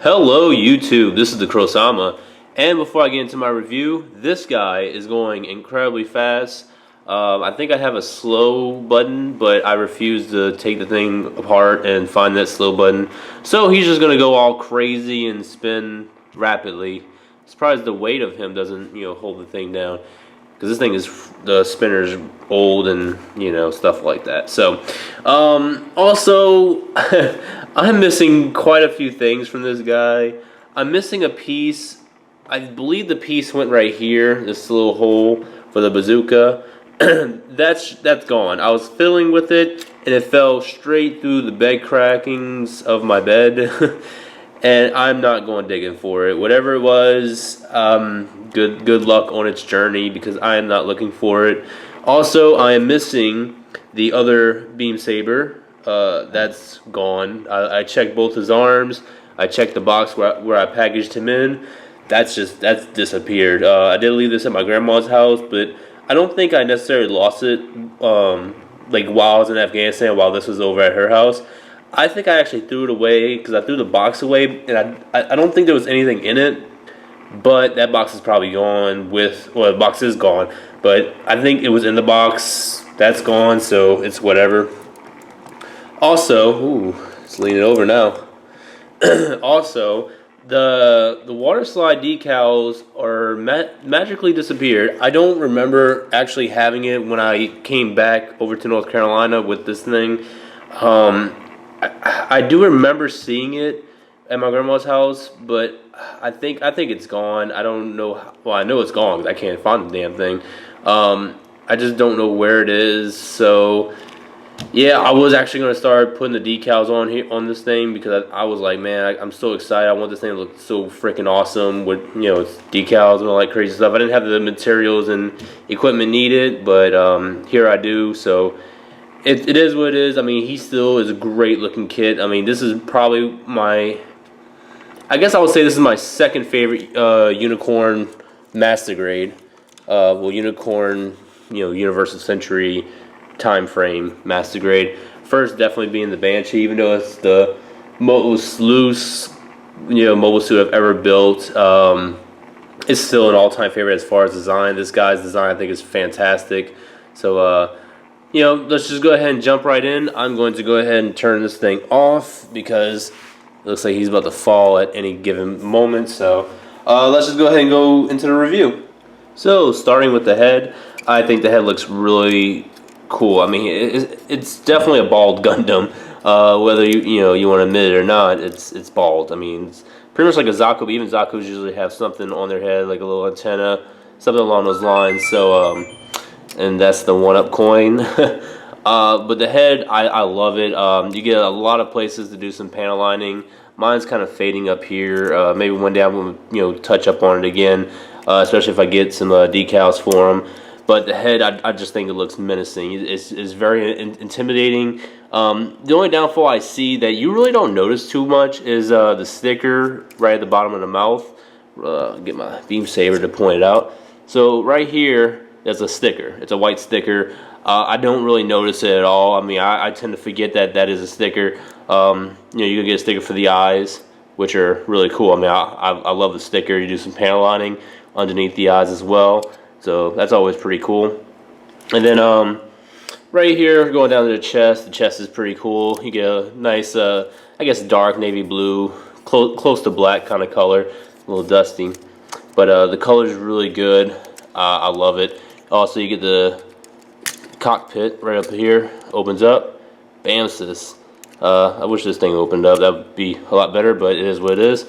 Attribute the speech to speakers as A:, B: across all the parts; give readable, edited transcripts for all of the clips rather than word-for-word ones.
A: Hello YouTube, this is the Krosama, and before I get into my review, this guy is going incredibly fast. I think I have a slow button, but I refuse to take the thing apart and find that slow button. So he's just gonna go all crazy and spin rapidly. Surprised the weight of him doesn't, hold the thing down. Because this thing the spinner's old and, stuff like that. So, also, I'm missing quite a few things from this guy. I'm missing a piece. I believe the piece went right here, this little hole for the bazooka. That's gone. I was fiddling with it, and it fell straight through the bed crackings of my bed. And I'm not going digging for it. Whatever it was, good luck on its journey, because I am not looking for it. Also, I am missing the other beam saber. That's gone. I checked both his arms. I checked the box where I packaged him in. That's disappeared. I did leave this at my grandma's house, but I don't think I necessarily lost it like while I was in Afghanistan, while this was over at her house. I think I actually threw it away because I threw the box away, and I don't think there was anything in it, but that box is probably gone the box is gone, but I think it was in the box. That's gone, so it's whatever. Also, it's leaning over now. Also, the water slide decals are magically disappeared. I don't remember actually having it when I came back over to North Carolina with this thing. I do remember seeing it at my grandma's house, but I think it's gone. I don't know. Well, I know it's gone because I can't find the damn thing. I just don't know where it is. So yeah, I was actually going to start putting the decals on this thing, because I was like, man, I'm so excited. I want this thing to look so freaking awesome with its decals and all that crazy stuff. I didn't have the materials and equipment needed, but here I do. So. It is what it is. I mean, he still is a great looking kit. I mean, this is probably I guess I would say this is my second favorite unicorn master grade. Unicorn, Universal Century time frame master grade. First definitely being the Banshee, even though it's the most loose, mobile suit I've ever built. It's still an all-time favorite as far as design. This guy's design, I think, is fantastic. So, let's just go ahead and jump right in. I'm going to go ahead and turn this thing off because it looks like he's about to fall at any given moment. So let's just go ahead and go into the review. So starting with the head, I think the head looks really cool. I mean, it's definitely a bald Gundam. Whether you want to admit it or not, it's bald. I mean, it's pretty much like a Zaku, but even Zakus usually have something on their head, like a little antenna, something along those lines. So and that's the one-up coin. But the head, I love it. You get a lot of places to do some panel lining. Mine's kind of fading up here. Maybe one day I'm going to touch up on it again, especially if I get some decals for them. But the head, I just think it looks menacing. It's very intimidating. The only downfall I see that you really don't notice too much is the sticker right at the bottom of the mouth. Get my beam saber to point it out. So right here, there's a sticker. It's a white sticker. I don't really notice it at all. I mean, I tend to forget that is a sticker. You can get a sticker for the eyes, which are really cool. I mean, I love the sticker. You do some panel lining underneath the eyes as well. So that's always pretty cool. And then right here, going down to the chest is pretty cool. You get a nice, I guess, dark navy blue, close to black kind of color, a little dusty. But the color is really good. I love it. Also, you get the cockpit right up here. Opens up. Bam, sis. I wish this thing opened up. That would be a lot better, but it is what it is.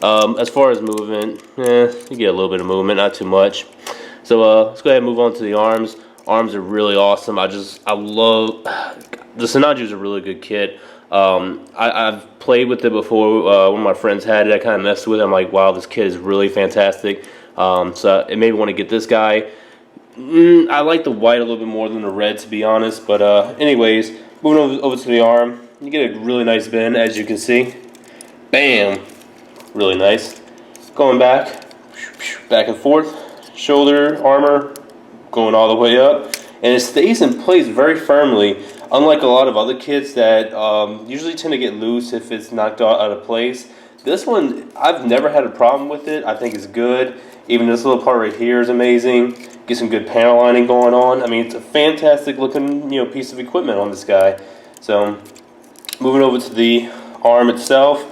A: As far as movement, you get a little bit of movement, not too much. So let's go ahead and move on to the arms. Arms are really awesome. I love the Sinanju is a really good kit. I've played with it before. One of my friends had it. I kind of messed with it. I'm like, wow, this kit is really fantastic. So it made me want to get this guy. I like the white a little bit more than the red, to be honest. But anyways, moving over to the arm, you get a really nice bend, as you can see. Bam, really nice. Going back and forth. Shoulder armor going all the way up, and it stays in place very firmly. unlike a lot of other kits that usually tend to get loose if it's knocked out of place. This one, I've never had a problem with it. I think it's good. Even this little part right here is amazing. Get some good panel lining going on. I mean, it's a fantastic looking, piece of equipment on this guy. So, moving over to the arm itself,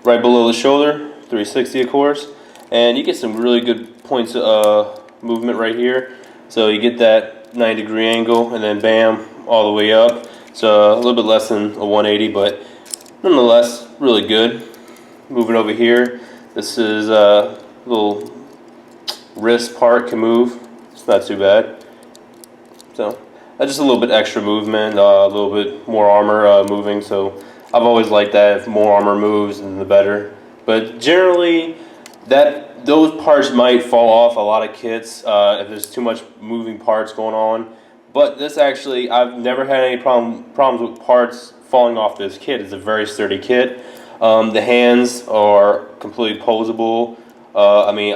A: right below the shoulder, 360 of course, and you get some really good points of movement right here. So you get that 90-degree angle, and then bam, all the way up. So a little bit less than a 180, but nonetheless, really good. Moving over here, this is a little wrist part can move. It's not too bad. So just a little bit extra movement, a little bit more armor moving. So I've always liked that. If more armor moves, then the better. But generally, those parts might fall off a lot of kits if there's too much moving parts going on. But this actually, I've never had any problems with parts falling off this kit. It's a very sturdy kit. The hands are completely posable. I mean,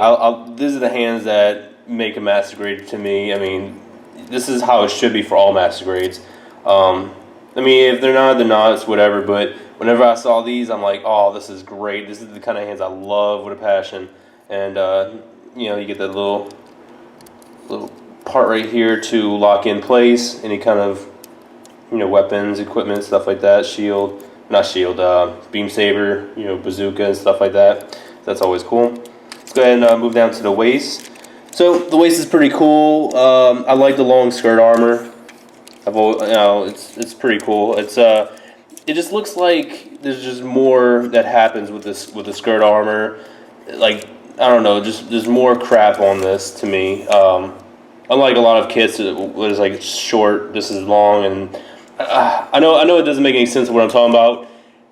A: these are the hands that make a master grade to me. I mean, this is how it should be for all master grades. I mean, if they're not, it's whatever. But whenever I saw these, I'm like, oh, this is great. This is the kind of hands I love with a passion. And, you get that little part right here to lock in place any kind of, weapons, equipment, stuff like that, beam saber, bazooka and stuff like that. That's always cool. Let's go ahead and move down to the waist. So the waist is pretty cool. I like the long skirt armor. It's pretty cool. It just looks like there's just more that happens with the skirt armor. Like, I don't know, just there's more crap on this to me. Unlike a lot of kits, it was like short. This is long, and I know it doesn't make any sense what I'm talking about,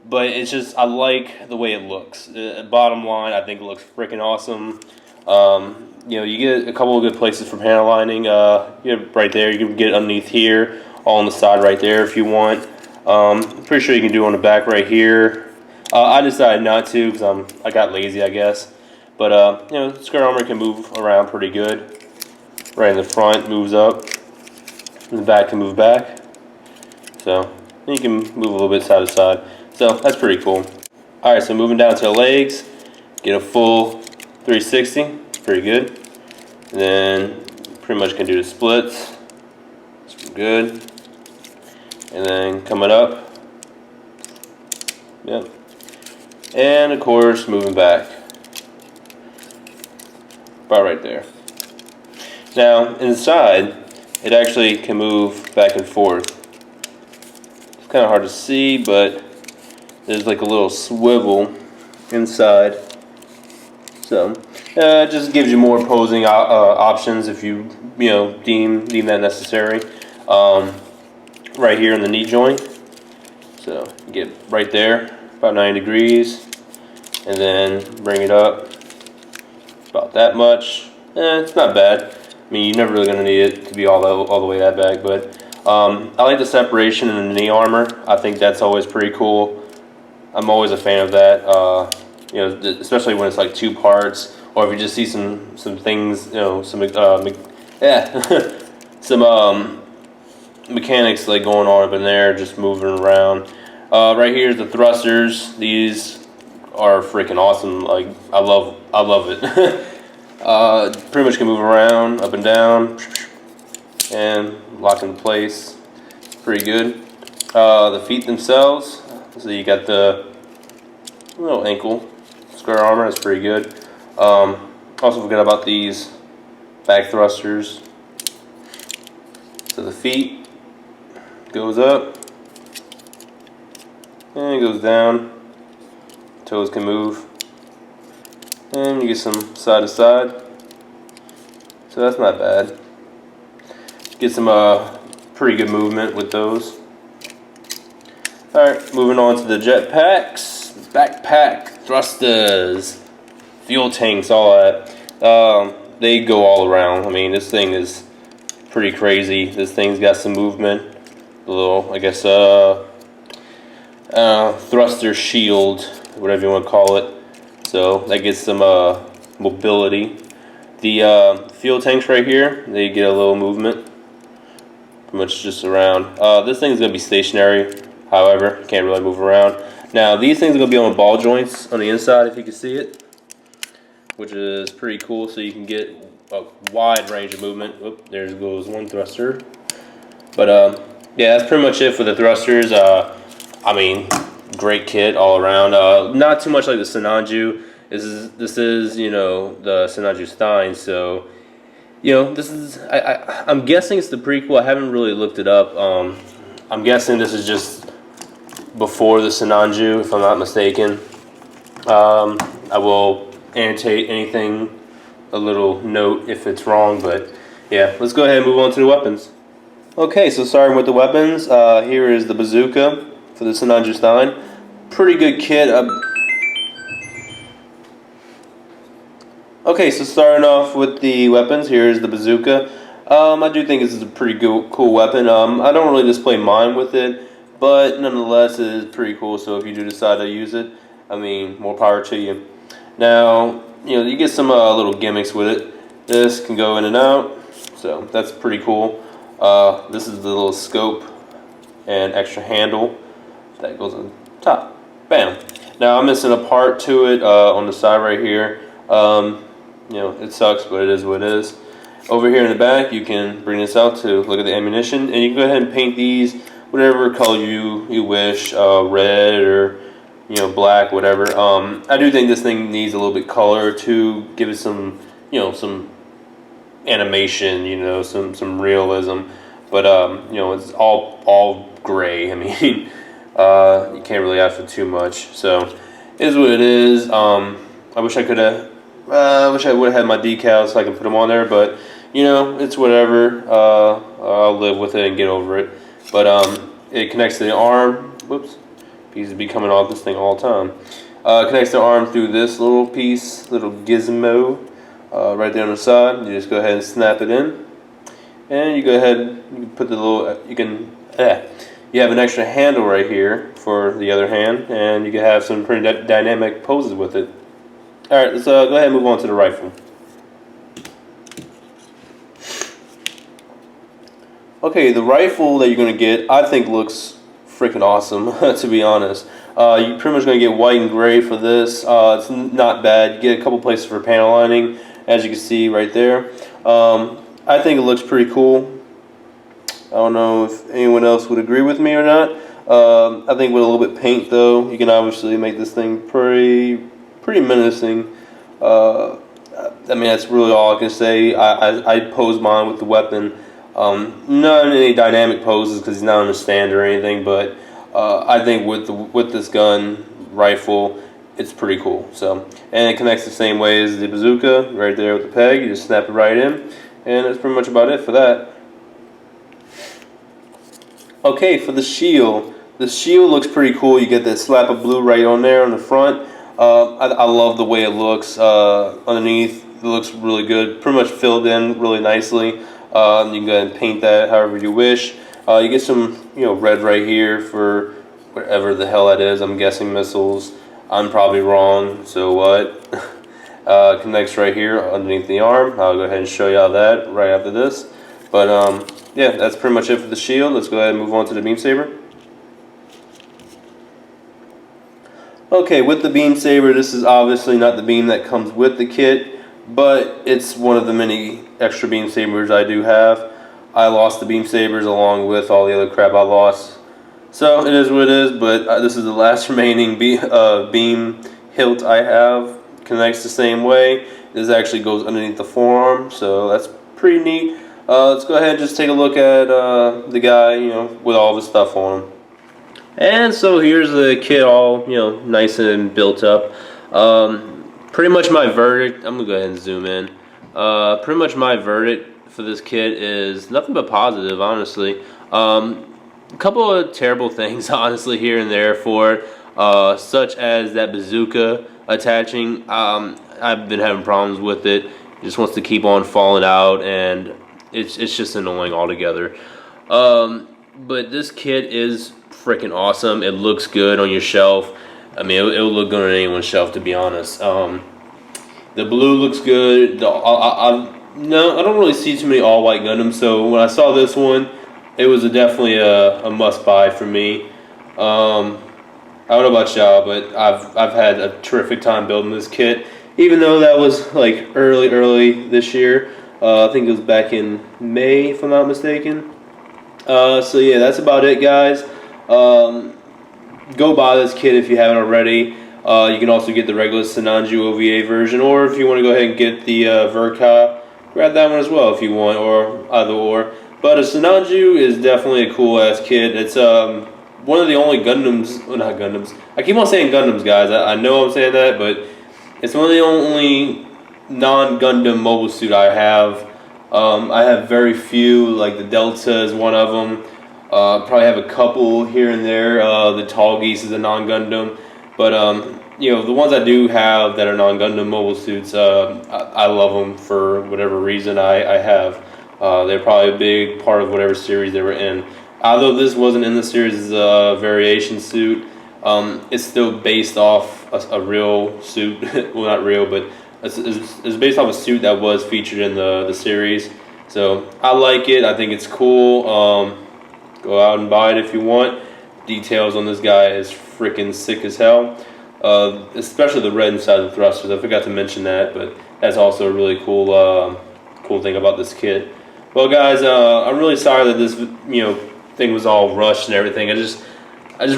A: but it's just I like the way it looks. Bottom line, I think it looks freaking awesome. You get a couple of good places for panel lining. Right there, you can get it underneath here, all on the side right there if you want. I'm pretty sure you can do it on the back right here. I decided not to because I got lazy, I guess. But skirt armor can move around pretty good. Right in the front moves up, and the back can move back. So you can move a little bit side to side. So that's pretty cool. All right, so moving down to the legs, get a full 360, pretty good. And then pretty much can do the splits. It's good. And then coming up, yep. And of course moving back, about right there. Now inside, it actually can move back and forth. It's kind of hard to see, but there's like a little swivel inside. So it just gives you more posing options if you deem that necessary. Right here in the knee joint. So you get right there, about 90 degrees, and then bring it up about that much. It's not bad. I mean, you're never really going to need it to be all the way that back, but I like the separation in the knee armor. I think that's always pretty cool. I'm always a fan of that. Especially when it's like two parts, or if you just see some things, some mechanics like going on up in there, just moving around. Right here is the thrusters. These are freaking awesome. Like I love it. Pretty much can move around, up and down, and lock in place. Pretty good. The feet themselves. So you got the little ankle skirt armor. That's pretty good. Also forgot about these back thrusters. So the feet goes up and it goes down. Toes can move, and you get some side to side. So that's not bad. Get some pretty good movement with those. Alright, moving on to the Jetpacks, backpack, thrusters, fuel tanks, all that. They go all around. I mean, this thing is pretty crazy. This thing's got some movement. A little, I guess, thruster shield, whatever you want to call it. So that gets some mobility. The fuel tanks right here, they get a little movement. pretty much just around. This thing's gonna be stationary, however, can't really move around. Now these things are gonna be on ball joints on the inside, if you can see it, which is pretty cool. So you can get a wide range of movement. Oop, there goes one thruster. But yeah, that's pretty much it for the thrusters. I mean, great kit all around. Not too much like the Sinanju. This is you know, the Sinanju Stein. So you know, this is I'm guessing it's the prequel. I haven't really looked it up. I'm guessing this is just before the Sinanju, if I'm not mistaken. I will annotate anything, a little note if it's wrong, but yeah, let's go ahead and move on to the weapons. Okay, so starting with the weapons, here is the bazooka for the Sinanju Stein. Pretty good kit. Okay, so starting off with the weapons, here is the bazooka. I do think this is a pretty cool weapon. I don't really display mine with it, but nonetheless, it is pretty cool. So if you do decide to use it, I mean, more power to you. Now, you know, you get some little gimmicks with it. This can go in and out, so that's pretty cool. This is the little scope and extra handle that goes on top. Bam. Now I'm missing a part to it on the side right here. You know, it sucks, but it is what it is. Over here in the back, you can bring this out to look at the ammunition, and you can go ahead and paint these whatever color you wish, red or you know, black, whatever. I do think this thing needs a little bit color to give it some, you know, some animation, you know, some realism. But you know, it's all gray. I mean, you can't really ask for too much. So it is what it is. I wish I could have. I wish I would have had my decals so I can put them on there, but you know, it's whatever. I'll live with it and get over it. But it connects to the arm. Whoops. Pieces be coming off this thing all the time. Connects the arm through this little piece, little gizmo, right there on the side. You just go ahead and snap it in, and you go ahead. You can put the little. You have an extra handle right here for the other hand, and you can have some pretty dynamic poses with it. All right, let's go ahead and move on to the rifle. Okay, the rifle that you're gonna get, I think, looks freaking awesome, to be honest. You're pretty much going to get white and gray for this. It's not bad. You get a couple places for panel lining, as you can see right there. I think it looks pretty cool. I don't know if anyone else would agree with me or not. I think with a little bit of paint, though, you can obviously make this thing pretty menacing. I mean, that's really all I can say. I pose mine with the weapon. Not in any dynamic poses because he's not on a stand or anything, but I think with this gun rifle, it's pretty cool. So, and it connects the same way as the bazooka, right there with the peg. You just snap it right in, and that's pretty much about it for that. Okay, for the shield looks pretty cool. You get that slap of blue right on there on the front. I love the way it looks underneath. It looks really good. Pretty much filled in really nicely. You can go ahead and paint that however you wish. You get some, you know, red right here for whatever the hell that is. I'm guessing missiles. I'm probably wrong. So what? Connects right here underneath the arm. I'll go ahead and show y'all that right after this. But yeah, that's pretty much it for the shield. Let's go ahead and move on to the beam saber. Okay, with the beam saber, this is obviously not the beam that comes with the kit, but it's one of the many extra beam sabers I do have. I lost the beam sabers along with all the other crap I lost. So it is what it is, but this is the last remaining beam hilt I have. Connects the same way. This actually goes underneath the forearm, so that's pretty neat. Let's go ahead and just take a look at the guy, you know, with all the stuff on him. And so here's the kit all, you know, nice and built up. Pretty much my verdict, I'm gonna go ahead and zoom in. Pretty much my verdict for this kit is nothing but positive, honestly. A couple of terrible things, honestly, here and there for it, such as that bazooka attaching. I've been having problems with it. It just wants to keep on falling out, and it's just annoying altogether. But this kit is freaking awesome. It looks good on your shelf. I mean, it'll look good on anyone's shelf, to be honest. The blue looks good. No, I don't really see too many all-white Gundams, so when I saw this one, it was definitely a must buy for me. I don't know about y'all, but I've had a terrific time building this kit. Even though that was like early this year, I think it was back in May, if I'm not mistaken. So yeah, that's about it, guys. Go buy this kit if you haven't already. You can also get the regular Sinanju OVA version, or if you want to go ahead and get the Verka, grab that one as well if you want, or either or. But a Sinanju is definitely a cool ass kit. It's one of the only Gundams, well, not Gundams. I keep on saying Gundams, guys. I know I'm saying that, but it's one of the only non-Gundam mobile suit I have. I have very few, like the Delta is one of them. Probably have a couple here and there. The Tall Geese is a non-Gundam, but you know, the ones I do have that are non-Gundam mobile suits, I love them for whatever reason I have. They're probably a big part of whatever series they were in. Although this wasn't in the series as a variation suit, it's still based off a real suit. Well, not real, but it's based off a suit that was featured in the series. So I like it. I think it's cool. Go out and buy it if you want. Details on this guy is freaking sick as hell. Especially the red inside the thrusters. I forgot to mention that, but that's also a really cool thing about this kit. Well, guys, I'm really sorry that this thing was all rushed and everything. I just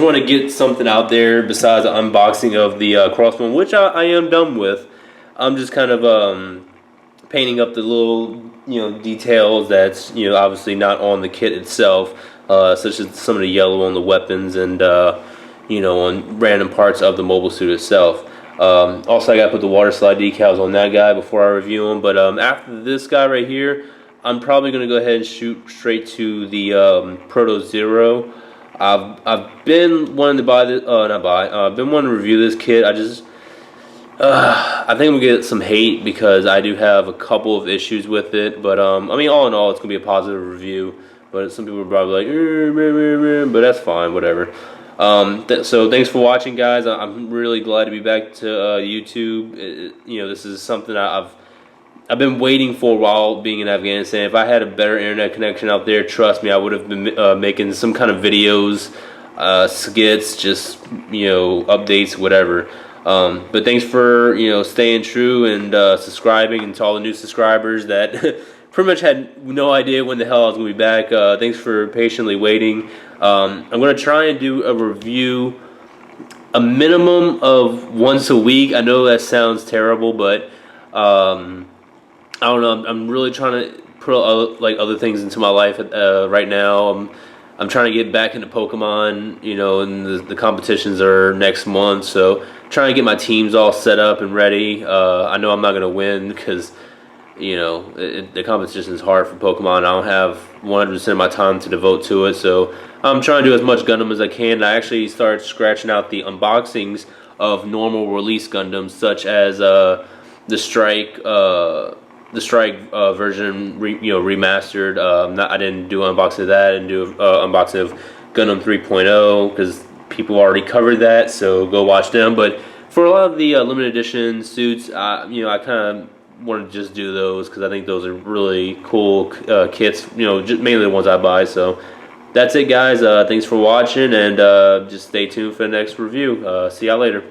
A: want to get something out there besides the unboxing of the Crossbone, which I am done with. I'm just kind of painting up the little details that's obviously not on the kit itself, such as some of the yellow on the weapons and on random parts of the mobile suit itself. Also, I got to put the water slide decals on that guy before I review him. But after this guy right here, I'm probably going to go ahead and shoot straight to the Proto Zero. I've been wanting to buy this, I've been wanting to review this kit. I think I'm gonna get some hate because I do have a couple of issues with it. But I mean, all in all, it's gonna be a positive review. But some people are probably like, but that's fine, whatever. So thanks for watching, guys. I'm really glad to be back to YouTube. This is something I've been waiting for while being in Afghanistan. If I had a better internet connection out there, trust me, I would have been making some kind of videos, skits, just updates, whatever. But thanks for staying true and subscribing, and to all the new subscribers that pretty much had no idea when the hell I was gonna be back. Thanks for patiently waiting. I'm gonna try and do a review, a minimum of once a week. I know that sounds terrible, but I don't know. I'm really trying to put like other things into my life right now. I'm trying to get back into Pokemon, and the competitions are next month. So trying to get my teams all set up and ready. I know I'm not gonna win because the competition is hard for Pokemon. I don't have 100% of my time to devote to it. So I'm trying to do as much Gundam as I can. I actually started scratching out the unboxings of normal release Gundams, such as the Strike version, remastered. I didn't do an unboxing of that. And do unboxing of Gundam 3.0 because people already covered that. So go watch them. But for a lot of the limited edition suits, I kind of want to just do those because I think those are really cool kits. Just mainly the ones I buy. So that's it, guys. Thanks for watching, and just stay tuned for the next review. See y'all later.